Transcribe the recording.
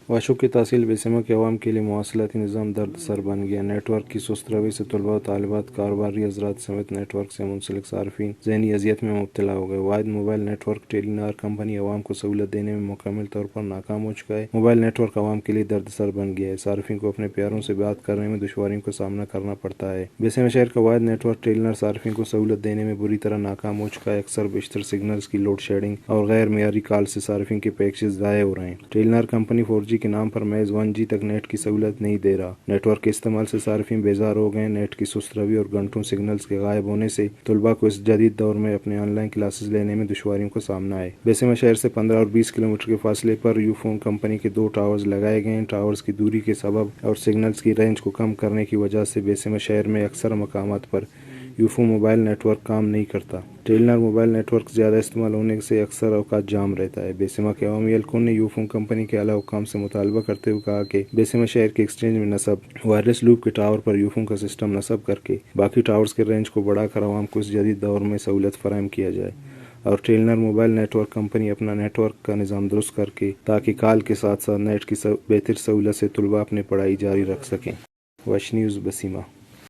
واشو کی تحصیل بیسیما کے عوام کے لیے مواصلاتی نظام درد سر بن گیا۔ نیٹ ورک کی سست روی سے طلباء و طالبات، کاروباری حضرات سمیت نیٹ ورک سے منسلک صارفین ذہنی اذیت میں مبتلا ہو گئے۔ واحد موبائل نیٹ ورک ٹیلی نار کمپنی عوام کو سہولت دینے میں مکمل طور پر ناکام ہو چکا ہے۔ موبائل نیٹ ورک عوام کے لیے درد سر بن گیا ہے۔ صارفین کو اپنے پیاروں سے بات کرنے میں دشواریوں کا سامنا کرنا پڑتا ہے۔ بیسیما شہر کا واحد نیٹ ورک ٹیلی نار صارفین کو سہولت دینے میں بری طرح ناکام ہو چکا ہے۔ اکثر بیشتر سگنلز کی لوڈ شیڈنگ اور غیر معیاری کال سے صارفین کے پیکیجز ضائع ہو رہے ہیں۔ ٹیلی نار کمپنی 4G کے نام پر محض 1G تک نیٹ کی سہولت نہیں دے رہا۔ نیٹ ورک کے استعمال سے صارفین بیزار ہو گئے ہیں۔ نیٹ کی سست روی اور گھنٹوں سگنلز کے غائب ہونے سے طلباء کو اس جدید دور میں اپنے آن لائن کلاسز لینے میں دشواریوں کا سامنا ہے۔ بیسیما شہر سے 15 اور 20 کلومیٹر کے فاصلے پر یوفون کمپنی کے 2 ٹاورز لگائے گئے ہیں۔ ٹاورز کی دوری کے سبب اور سگنلز کی رینج کو کم کرنے کی وجہ سے بیسیما شہر میں اکثر مقامات پر یوفون موبائل نیٹ ورک کام نہیں کرتا۔ ٹیلی نار موبائل نیٹ ورک زیادہ استعمال ہونے سے اکثر اوقات جام رہتا ہے۔ بیسیما کے عوامی اہلکاروں نے یوفون کمپنی کے اعلیٰ حکام سے مطالبہ کرتے ہوئے کہا کہ بیسیما شہر کے ایکسچینج میں نصب وائرلیس لوپ کے ٹاور پر یوفون کا سسٹم نصب کر کے باقی ٹاورز کے رینج کو بڑھا کر عوام کو اس جدید دور میں سہولت فراہم کیا جائے، اور ٹیلی نار موبائل نیٹ ورک کمپنی اپنا نیٹ ورک کا نظام درست کر کے تاکہ کال کے ساتھ ساتھ نیٹ کی بہتر سہولت سے طلباء اپنی پڑھائی جاری رکھ سکیں۔ وش نیوز بیسیما۔